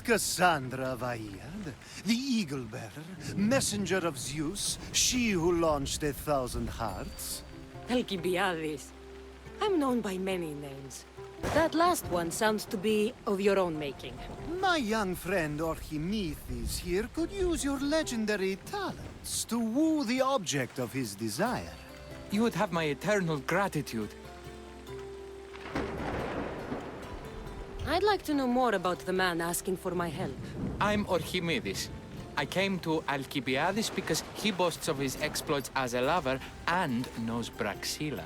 Cassandra Vaiad, the Eagle-Bearer, messenger of Zeus, she who launched 1,000 hearts? Alcibiades. I'm known by many names. That last one sounds to be of your own making. My young friend Archimedes here could use your legendary talents to woo the object of his desire. You would have my eternal gratitude. I'd like to know more about the man asking for my help. I'm Archimedes. I came to Alcibiades because he boasts of his exploits as a lover and knows Praxila.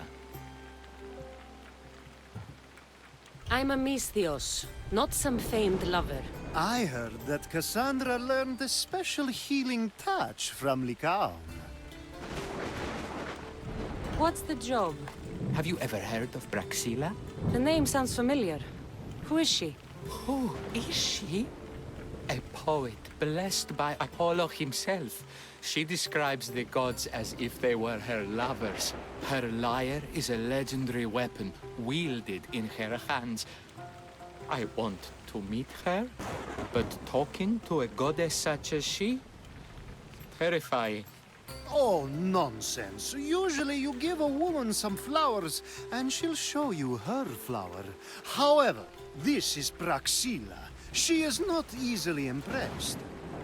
I'm a Misthios, not some famed lover. I heard that Cassandra learned a special healing touch from Lycaon. What's the job? Have you ever heard of Praxila? The name sounds familiar. Who is she? Who is she? A poet blessed by Apollo himself. She describes the gods as if they were her lovers. Her lyre is a legendary weapon wielded in her hands. I want to meet her, but talking to a goddess such as she? Terrifying. Oh, nonsense. Usually you give a woman some flowers, and she'll show you her flower. However, this is Praxila. She is not easily impressed.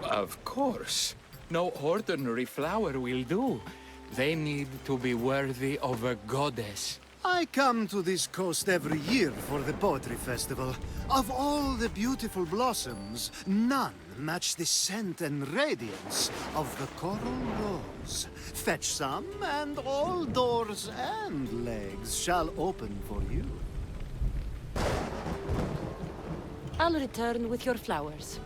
Of course. No ordinary flower will do. They need to be worthy of a goddess. I come to this coast every year for the poetry festival. Of all the beautiful blossoms, none match the scent and radiance of the coral rose. Fetch some, and all doors and legs shall open for you. I'll return with your flowers.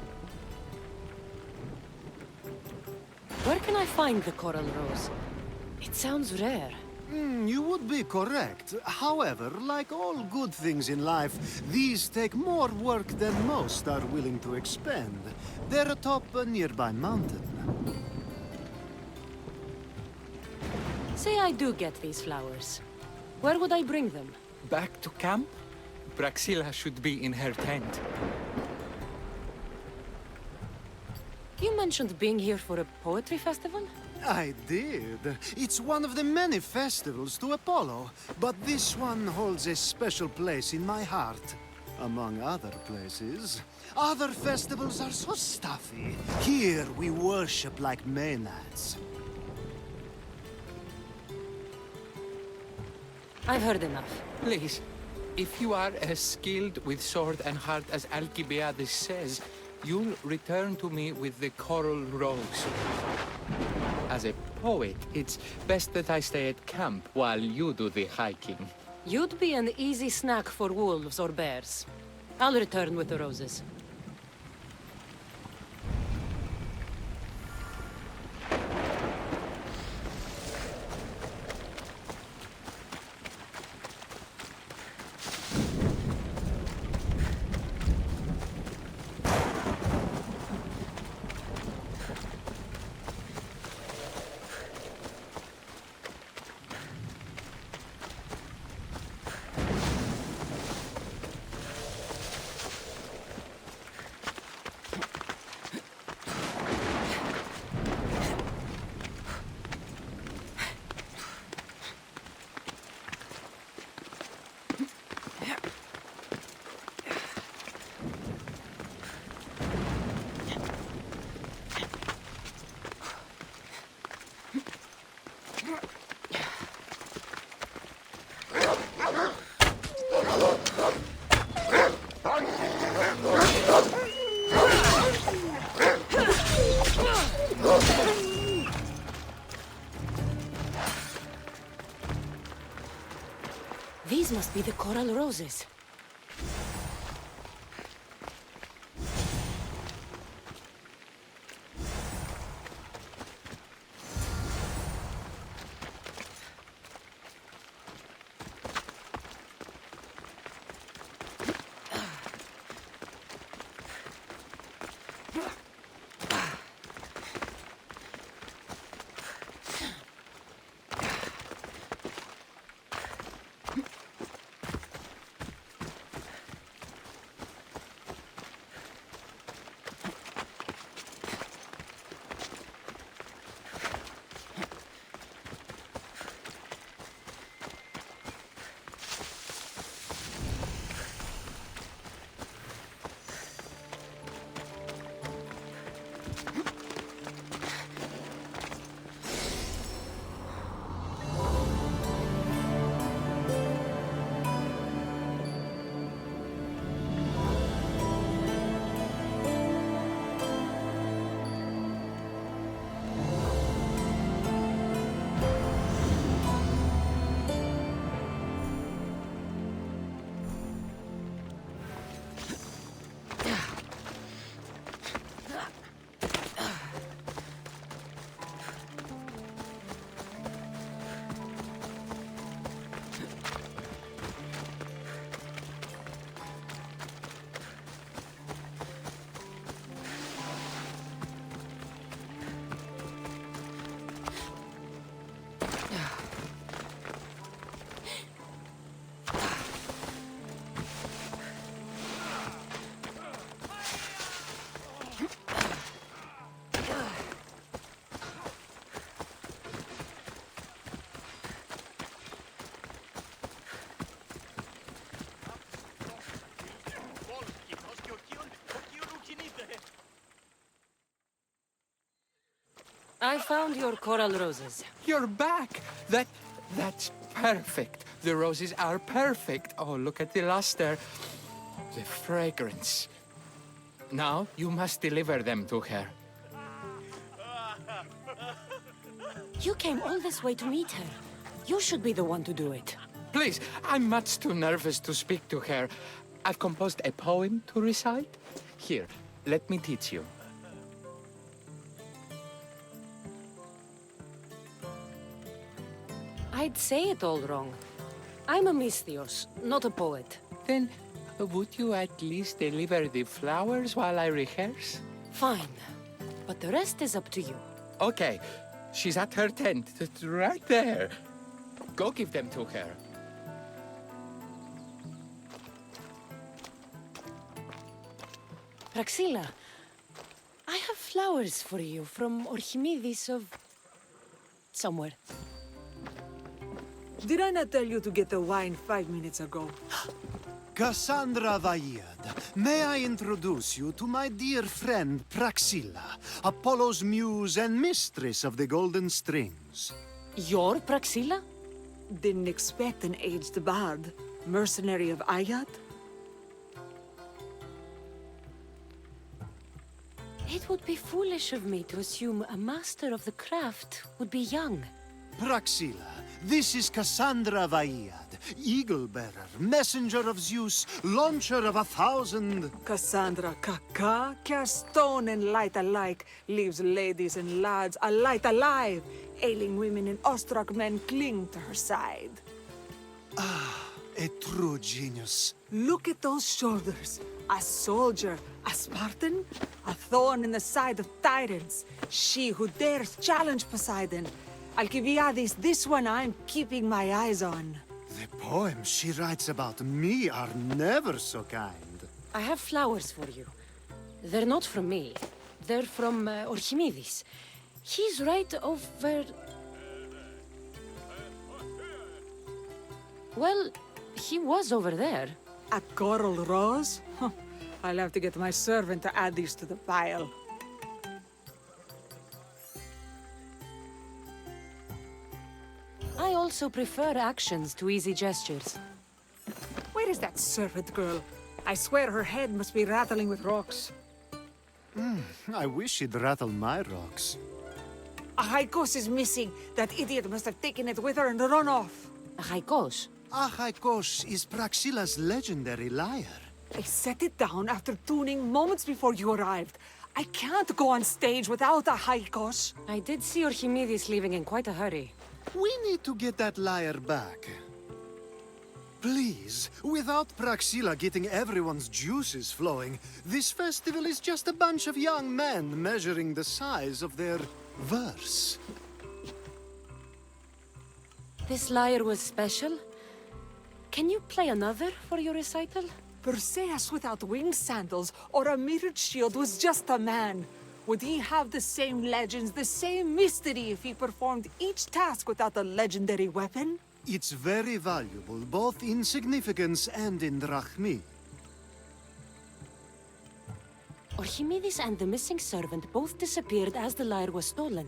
Where can I find the coral rose? It sounds rare. You would be correct. However, like all good things in life, these take more work than most are willing to expend. They're atop a nearby mountain. Say I do get these flowers. Where would I bring them? Back to camp? Praxila should be in her tent. You mentioned being here for a poetry festival? I did. It's one of the many festivals to Apollo, but this one holds a special place in my heart. Among other places. Other festivals are so stuffy. Here we worship like Maenads. I've heard enough. Please, if you are as skilled with sword and heart as Alcibiades says, you'll return to me with the coral rose. As a poet, it's best that I stay at camp while you do the hiking. You'd be an easy snack for wolves or bears. I'll return with the roses. These must be the coral roses. I found your coral roses. You're back! That's perfect. The roses are perfect. Oh, look at the luster. The fragrance. Now, you must deliver them to her. You came all this way to meet her. You should be the one to do it. Please, I'm much too nervous to speak to her. I've composed a poem to recite. Here, let me teach you. I'd say it all wrong. I'm a mystios, not a poet. Then, would you at least deliver the flowers while I rehearse? Fine. But the rest is up to you. Okay, she's at her tent, right there. Go give them to her. Praxilla, I have flowers for you from Archimedes of... somewhere. Did I not tell you to get the wine 5 minutes ago? Cassandra Vaiad, may I introduce you to my dear friend Praxilla, Apollo's muse and mistress of the golden strings. You're Praxilla? Didn't expect an aged bard. Mercenary of Ayat? It would be foolish of me to assume a master of the craft would be young. Praxilla, this is Cassandra Vaiad, eagle-bearer, messenger of Zeus, launcher of 1,000... Cassandra Kaka, cast stone and light alike, leaves ladies and lads alight alive. Ailing women and awestruck men cling to her side. A true genius. Look at those shoulders. A soldier, a Spartan, a thorn in the side of tyrants. She who dares challenge Poseidon. Alcibiades, this one I'm keeping my eyes on. The poems she writes about me are never so kind. I have flowers for you. They're not from me. They're from Archimedes. He's right over... Well, he was over there. A coral rose? Huh. I'll have to get my servant to add these to the pile. I also prefer actions to easy gestures. Where is that servant girl? I swear her head must be rattling with rocks. I wish she'd rattle my rocks. Achaikos is missing. That idiot must have taken it with her and run off. Achaikos. Achaikos is Praxilla's legendary lyre. I set it down after tuning moments before you arrived. I can't go on stage without Achaikos. I did see Archimedes leaving in quite a hurry. We need to get that lyre back. Please, without Praxilla getting everyone's juices flowing, this festival is just a bunch of young men measuring the size of their verse. This lyre was special. Can you play another for your recital? Perseus without winged sandals or a mirrored shield was just a man. Would he have the same legends, the same mystery if he performed each task without a legendary weapon? It's very valuable, both in significance and in drachmi. Archimedes and the missing servant both disappeared as the lyre was stolen.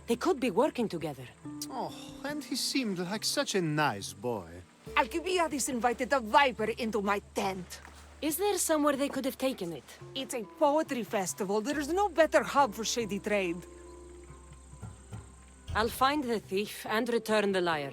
They could be working together. Oh, and he seemed like such a nice boy. Alcibiades invited the Viper into my tent. Is there somewhere they could have taken it? It's a poetry festival. There's no better hub for shady trade. I'll find the thief and return the lyre.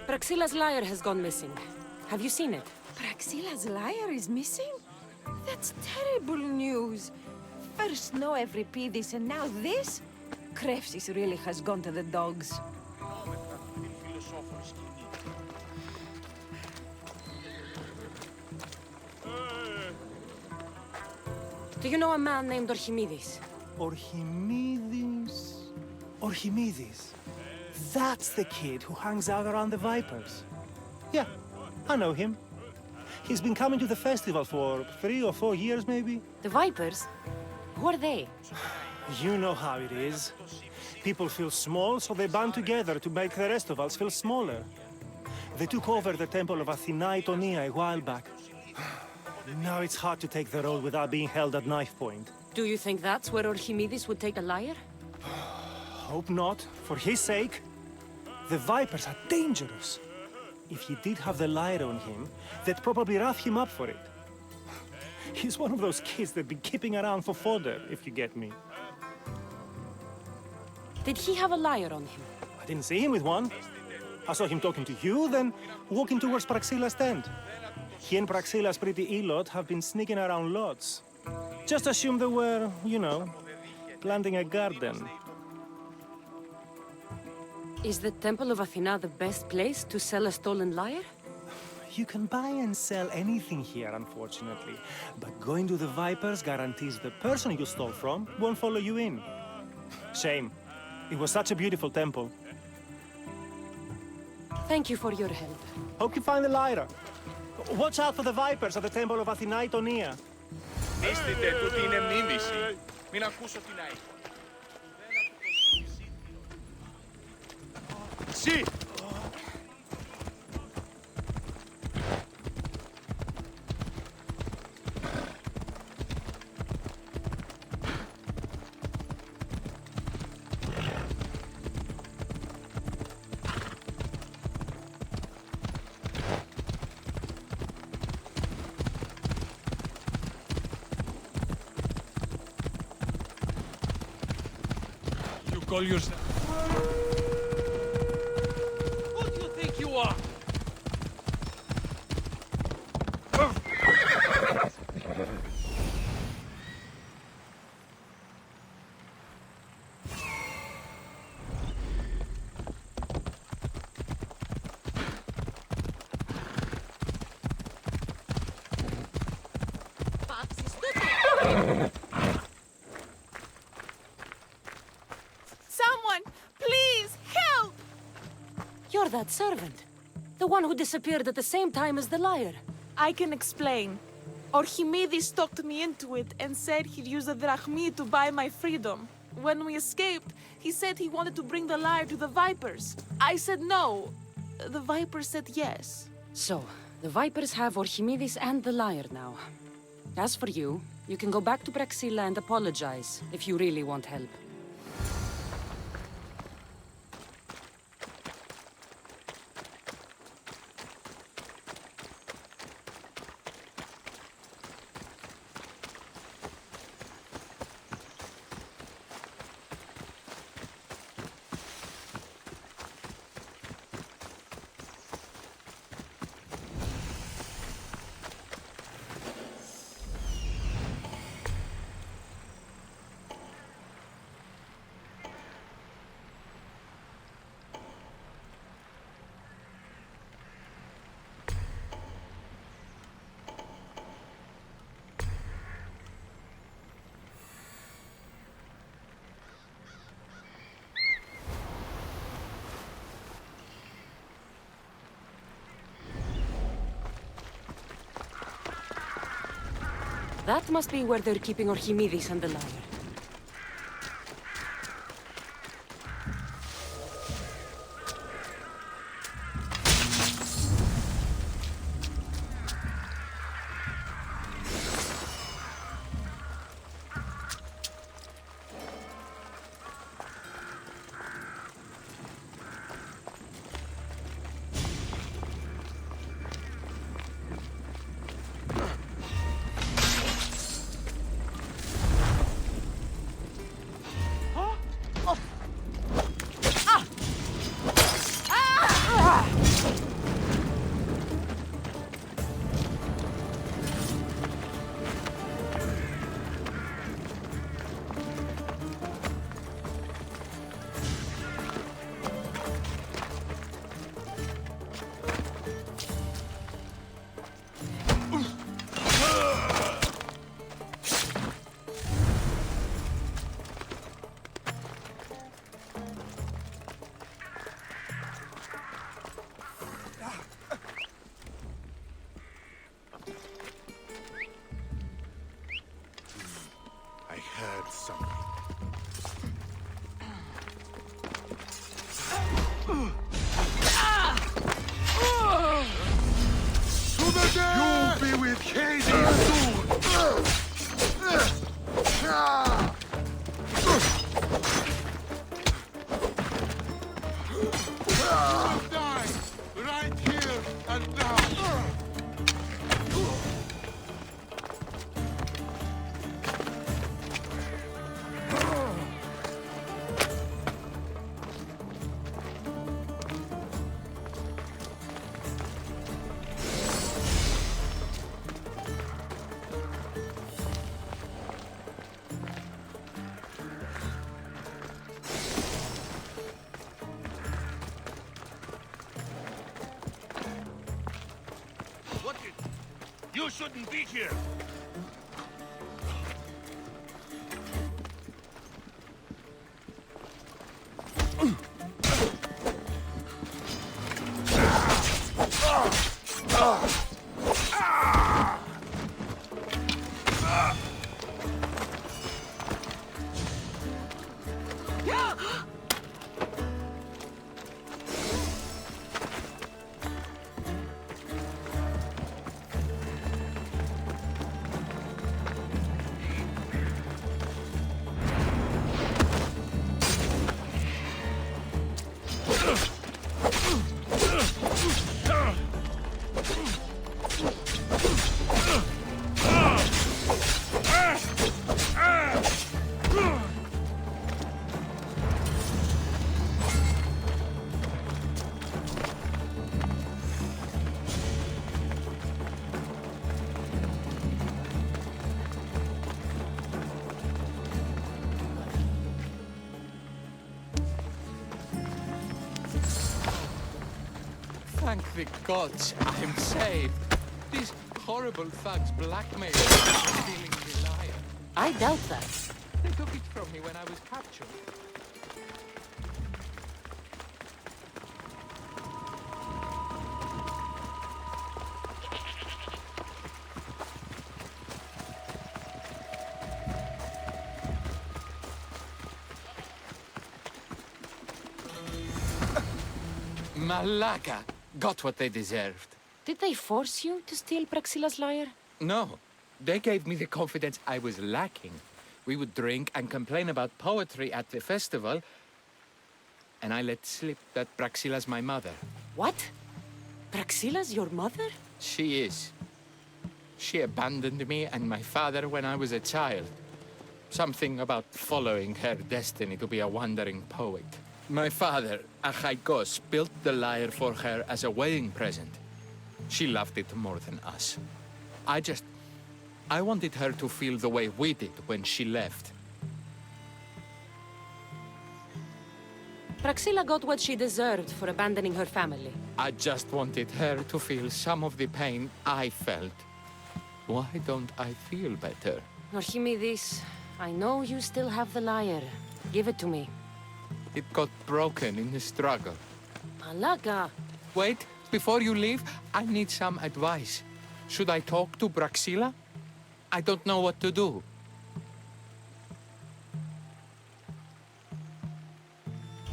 Praxilla's lyre has gone missing. Have you seen it? Praxilla's lyre is missing? That's terrible news. First no Euripides and now this? Krefsis really has gone to the dogs. Do you know a man named Archimedes? Archimedes? Archimedes. That's the kid who hangs out around the Vipers. Yeah, I know him. He's been coming to the festival for 3 or 4 years, maybe. The Vipers? Who are they? You know how it is. People feel small, so they band together to make the rest of us feel smaller. They took over the temple of Athena a while back. Now it's hard to take the road without being held at knife point. Do you think that's where Archimedes would take a lyre? Hope not. For his sake. The Vipers are dangerous. If he did have the lyre on him, they'd probably rough him up for it. He's one of those kids that'd be keeping around for fodder, if you get me. Did he have a lyre on him? I didn't see him with one. I saw him talking to you, then walking towards Praxilla's tent. He and Praxilla's pretty elot have been sneaking around lots. Just assume they were, you know, planting a garden. Is the Temple of Athena the best place to sell a stolen lyre? You can buy and sell anything here, unfortunately. But going to the Vipers guarantees the person you stole from won't follow you in. Shame. It was such a beautiful temple. Thank you for your help. Hope you find the lyre. Watch out for the Vipers at the Temple of Athena Itonia. Νίστητε, τούτη είναι μίμηση. Μην ακούσω την αίχο. Συ! Call yourself. Who do you think you are? You're that servant. The one who disappeared at the same time as the lyre. I can explain. Archimedes talked me into it and said he'd use a drachmi to buy my freedom. When we escaped, he said he wanted to bring the lyre to the Vipers. I said no. The Vipers said yes. So, the Vipers have Archimedes and the lyre now. As for you, you can go back to Praxilla and apologize if you really want help. That must be where they're keeping Archimedes and the lyre. You shouldn't be here. Thank the gods I'm saved. These horrible thugs blackmailed me into stealing the lyre. I doubt that. They took it from me when I was captured. Malaga got what they deserved. Did they force you to steal Praxilla's lyre? No, they gave me the confidence I was lacking. We would drink and complain about poetry at the festival, and I let slip that Praxilla's my mother. What? Praxilla's your mother? She is. She abandoned me and my father when I was a child. Something about following her destiny to be a wandering poet. My father, Achaikos, built the lyre for her as a wedding present. She loved it more than us. I wanted her to feel the way we did when she left. Praxilla got what she deserved for abandoning her family. I just wanted her to feel some of the pain I felt. Why don't I feel better? Archimedes, I know you still have the lyre. Give it to me. It got broken in the struggle. Malaga! Wait, before you leave, I need some advice. Should I talk to Praxilla? I don't know what to do.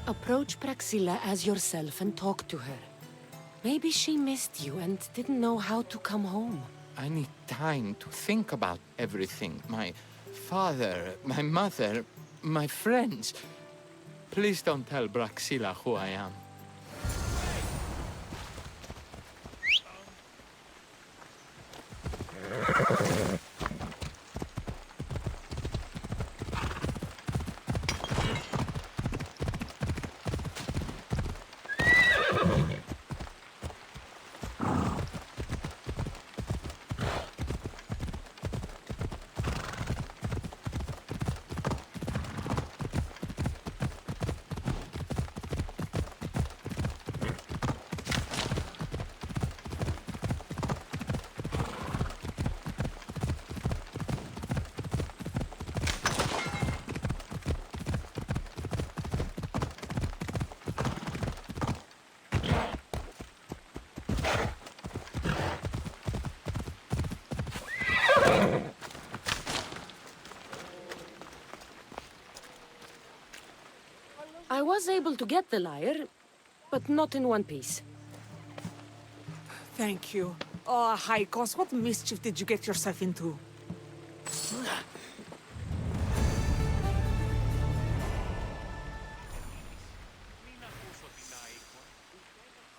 Approach Praxilla as yourself and talk to her. Maybe she missed you and didn't know how to come home. I need time to think about everything. My father, my mother, my friends. Please don't tell Praxilla who I am. I was able to get the lyre, but not in one piece. Thank you. Oh, Haikos, what mischief did you get yourself into?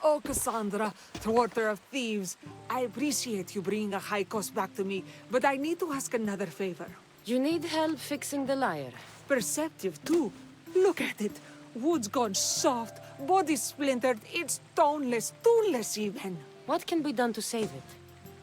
Oh, Cassandra, thwarter of thieves. I appreciate you bringing a Haikos back to me, but I need to ask another favor. You need help fixing the lyre. Perceptive, too. Look at it. Wood's gone soft, body splintered, it's toneless, tuneless even. What can be done to save it?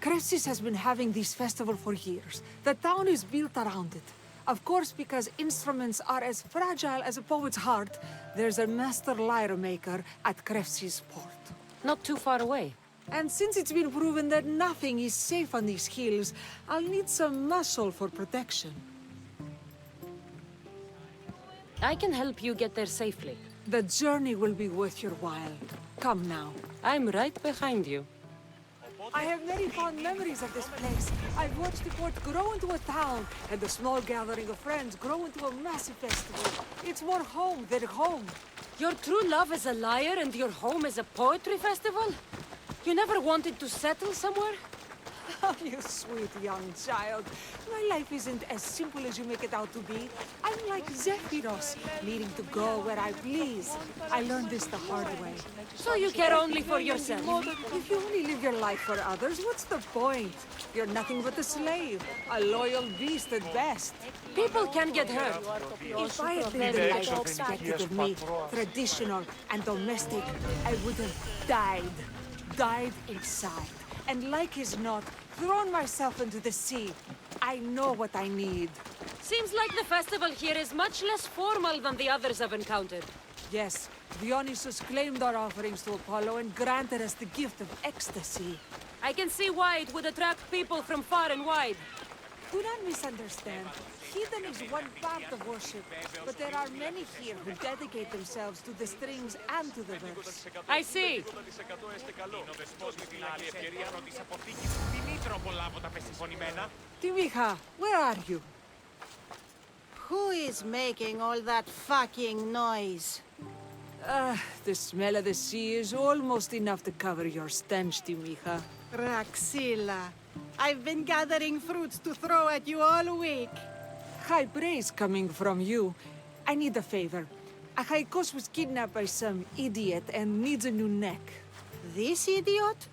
Krefsis has been having this festival for years. The town is built around it. Of course, because instruments are as fragile as a poet's heart, there's a master lyre maker at Krefsis port. Not too far away. And since it's been proven that nothing is safe on these hills, I'll need some muscle for protection. I can help you get there safely. The journey will be worth your while. Come now. I'm right behind you. I have very fond memories of this place. I've watched the port grow into a town, and the small gathering of friends grow into a massive festival. It's more home than home. Your true love is a liar and your home is a poetry festival? You never wanted to settle somewhere? Oh, you sweet young child. My life isn't as simple as you make it out to be. I'm like Zephyros, needing to go where I please. I learned this the hard way. So you care only for yourself? If you only live your life for others, what's the point? You're nothing but a slave, a loyal beast at best. People can get hurt. If I had lived the life expected of me, traditional and domestic, I would have died inside. And like as not, thrown myself into the sea. I know what I need. Seems like the festival here is much less formal than the others I've encountered. Yes, Dionysus claimed our offerings to Apollo and granted us the gift of ecstasy. I can see why it would attract people from far and wide. Do not misunderstand. Heathen is one part of worship, but there are many here who dedicate themselves to the strings and to the verse. I see. Timiha, where are you? Who is making all that fucking noise? The smell of the sea is almost enough to cover your stench, Timiha. Raxilla, I've been gathering fruits to throw at you all week. High praise coming from you. I need a favor. Achaikos was kidnapped by some idiot and needs a new neck. This idiot?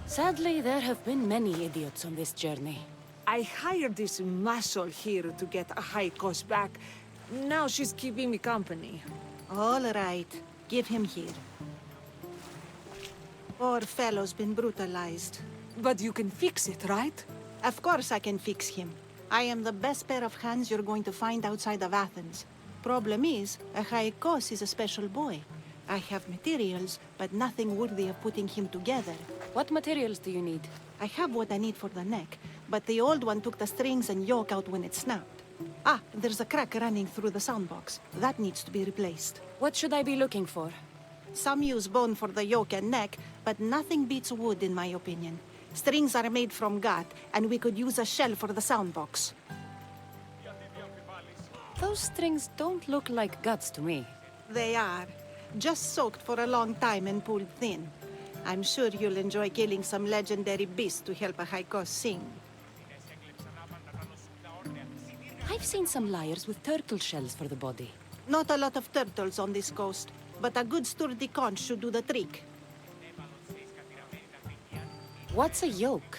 Sadly, there have been many idiots on this journey. I hired this muscle here to get Achaikos back. Now she's keeping me company. All right, give him here. Poor fellow's been brutalized. But you can fix it, right? Of course I can fix him. I am the best pair of hands you're going to find outside of Athens. Problem is, Achaikos is a special boy. I have materials, but nothing worthy of putting him together. What materials do you need? I have what I need for the neck, but the old one took the strings and yoke out when it snapped. Ah, there's a crack running through the soundbox. That needs to be replaced. What should I be looking for? Some use bone for the yoke and neck, but nothing beats wood in my opinion. Strings are made from gut, and we could use a shell for the soundbox. Those strings don't look like guts to me. They are. Just soaked for a long time and pulled thin. I'm sure you'll enjoy killing some legendary beasts to help Achaikos sing. I've seen some lyres with turtle shells for the body. Not a lot of turtles on this coast, but a good sturdy conch should do the trick. What's a yoke?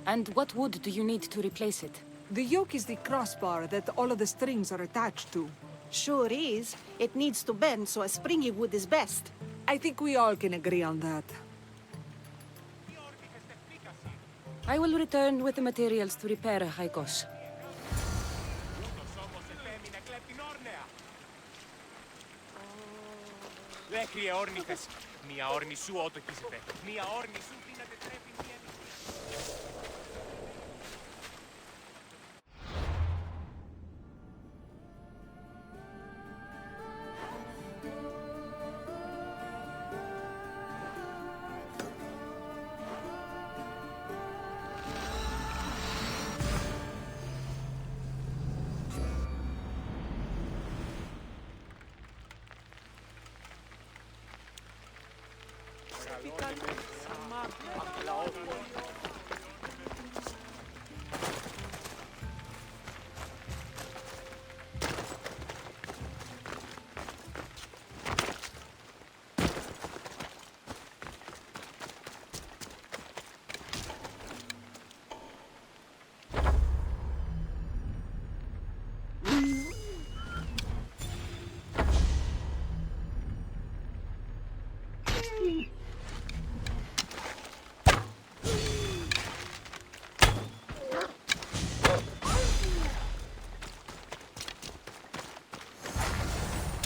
And what wood do you need to replace it? The yoke is the crossbar that all of the strings are attached to. Sure is. It needs to bend, so a springy wood is best. I think we all can agree on that. I will return with the materials to repair Achaikos. Έκριε όρνηθες. Μία όρνη σου ότοκίζεται. Μία όρνη σου πίνατε τρέπει μία νυχτή.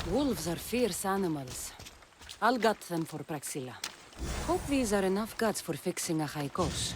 Wolves are fierce animals. I'll gut them for Praxilla. Hope these are enough guts for fixing a Haikos.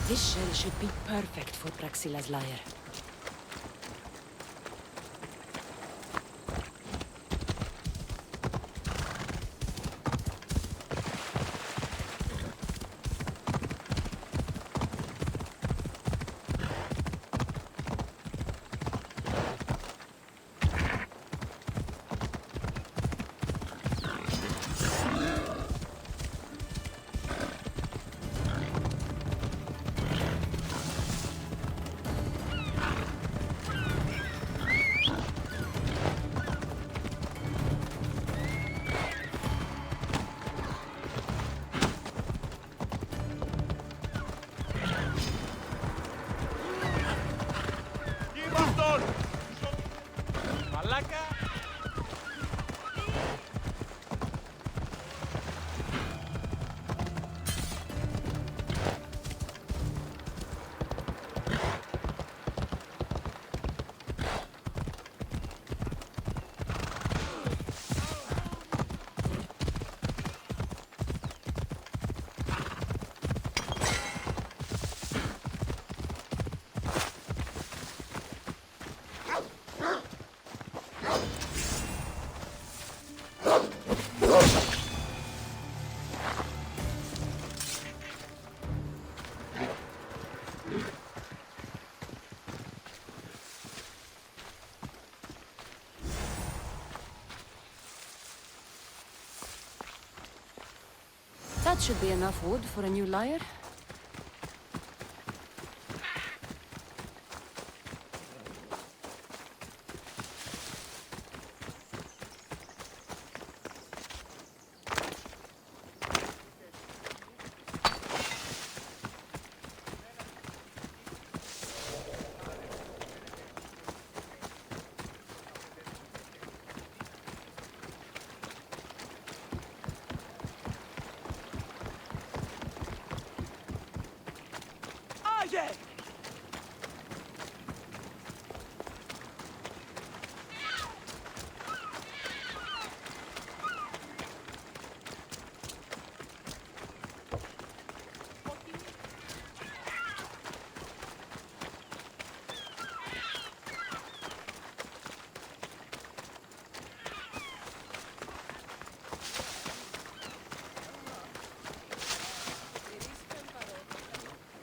This shell should be perfect for Praxilla's lyre. That should be enough wood for a new lyre.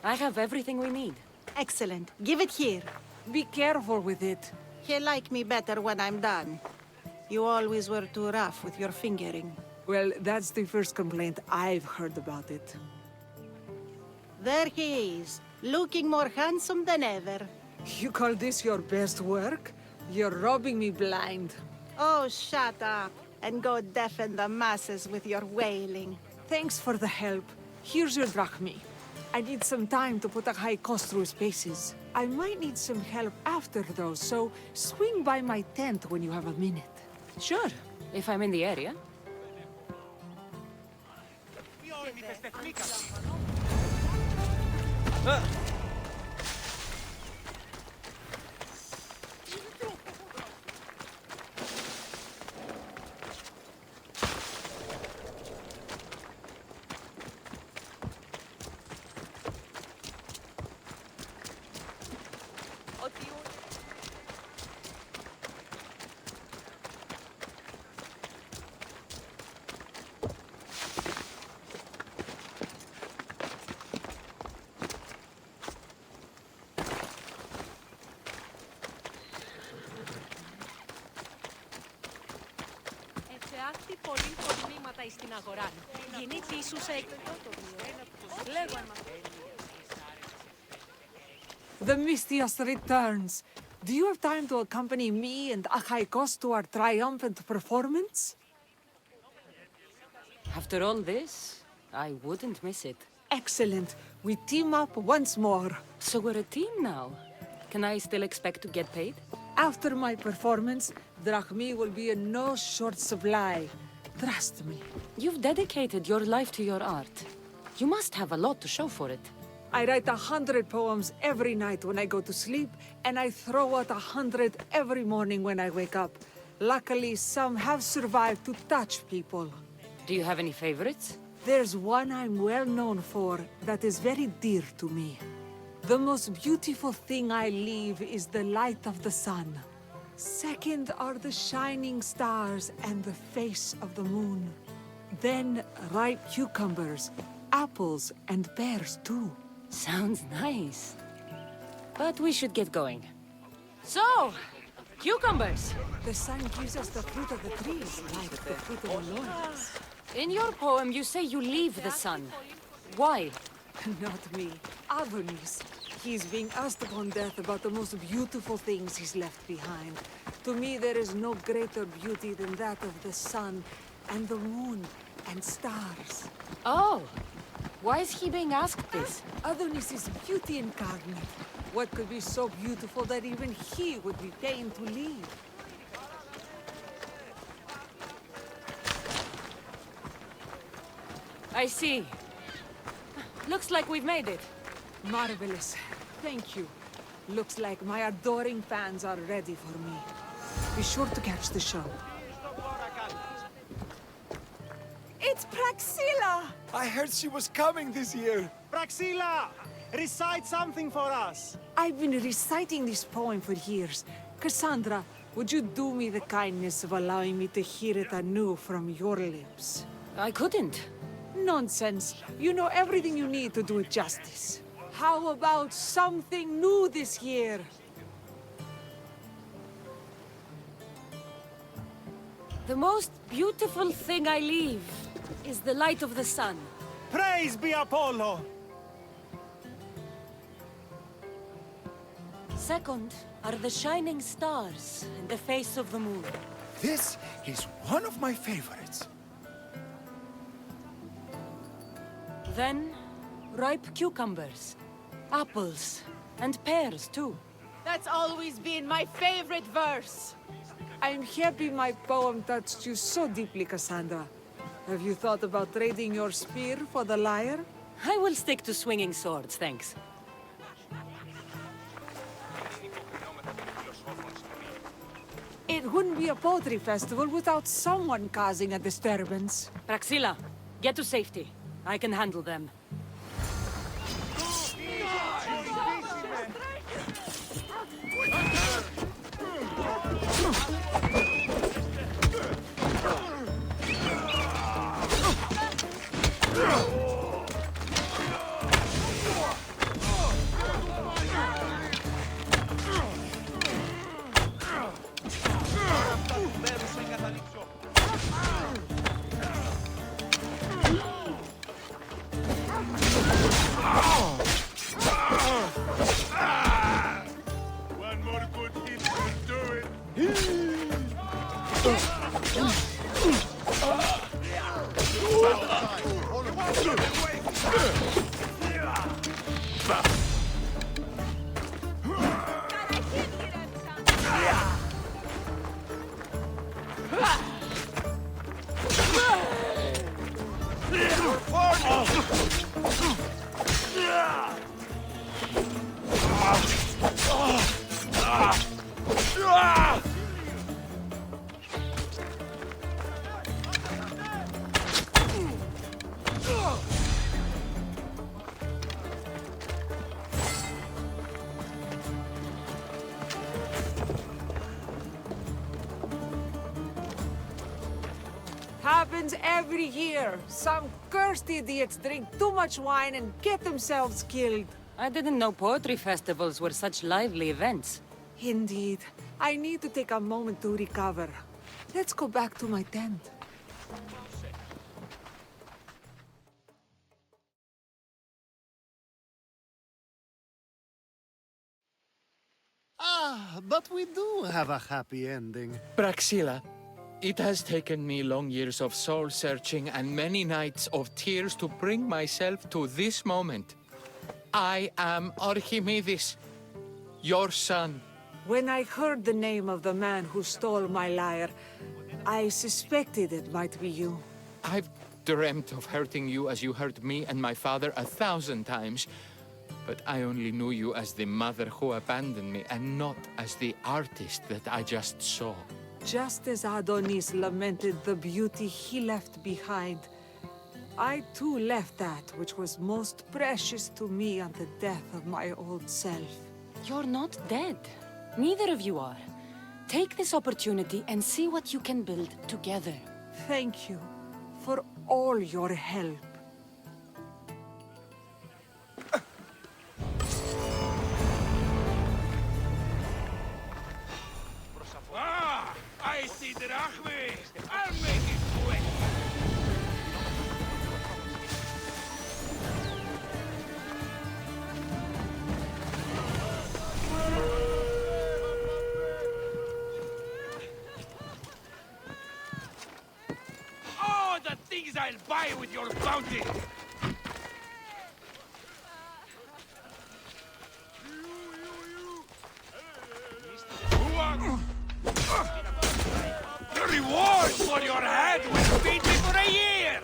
I have everything we need. Excellent. Give it here. Be careful with it. He'll like me better when I'm done. You always were too rough with your fingering. Well, that's the first complaint I've heard about it. There he is, looking more handsome than ever. You call this your best work? You're robbing me blind. Oh, shut up. and go deafen the masses with your wailing. Thanks for the help. Here's your drachmi. I need some time to put a high cost through spaces. I might need some help after though, so swing by my tent when you have a minute. Sure, if I'm in the area. Αυτή πολύ κοσμήματα στην αγορά. Γεννήτη ίσως The Mistias returns. Do you have time to accompany me and Achaikos to our triumphant performance? After all this, I wouldn't miss it. Excellent. We team up once more. So we're a team now. Can I still expect to get paid? After my performance, drachmi will be in no short supply. Trust me. You've dedicated your life to your art. You must have a lot to show for it. I write 100 poems every night when I go to sleep, and I throw out 100 every morning when I wake up. Luckily, some have survived to touch people. Do you have any favorites? There's one I'm well known for that is very dear to me. The most beautiful thing I leave is the light of the sun. Second are the shining stars and the face of the moon. Then ripe cucumbers, apples, and pears too. Sounds nice. But we should get going. So, cucumbers! The sun gives us the fruit of the trees, like the fruit of the loins. In your poem, you say you leave the sun. Why? Not me. Adonis. He's being asked upon death about the most beautiful things he's left behind. To me, there is no greater beauty than that of the sun, and the moon, and stars. Oh! Why is he being asked this? Adonis is beauty incarnate. What could be so beautiful that even he would be pained to leave? I see. Looks like we've made it. Marvelous. Thank you. Looks like my adoring fans are ready for me. Be sure to catch the show. It's Praxilla! I heard she was coming this year. Praxilla! Recite something for us! I've been reciting this poem for years. Cassandra, would you do me the kindness of allowing me to hear it anew from your lips? I couldn't. Nonsense. You know everything you need to do it justice. How about something new this year? The most beautiful thing I leave is the light of the sun. Praise be Apollo! Second are the shining stars and the face of the moon. This is one of my favorites. Then, ripe cucumbers, apples, and pears too. That's always been my favorite verse. I'm happy my poem touched you so deeply, Cassandra. Have you thought about trading your spear for the lyre? I will stick to swinging swords, thanks. It wouldn't be a poetry festival without someone causing a disturbance. Praxilla, get to safety. I can handle them. One more good hit will do it. Happens every year. Some cursed idiots drink too much wine and get themselves killed. I didn't know poetry festivals were such lively events. Indeed. I need to take a moment to recover. Let's go back to my tent. Ah, but we do have a happy ending. Praxilla, it has taken me long years of soul-searching and many nights of tears to bring myself to this moment. I am Archimedes, your son. When I heard the name of the man who stole my lyre, I suspected it might be you. I've dreamt of hurting you as you hurt me and my father 1,000 times. But I only knew you as the mother who abandoned me and not as the artist that I just saw. Just as Adonis lamented the beauty he left behind, I too left that which was most precious to me on the death of my old self. You're not dead. Neither of you are. Take this opportunity and see what you can build together. Thank you for all your help. I see the Rahme. I'll make it quick. Oh, the things I'll buy with your bounty. The reward for your head will feed me for a year!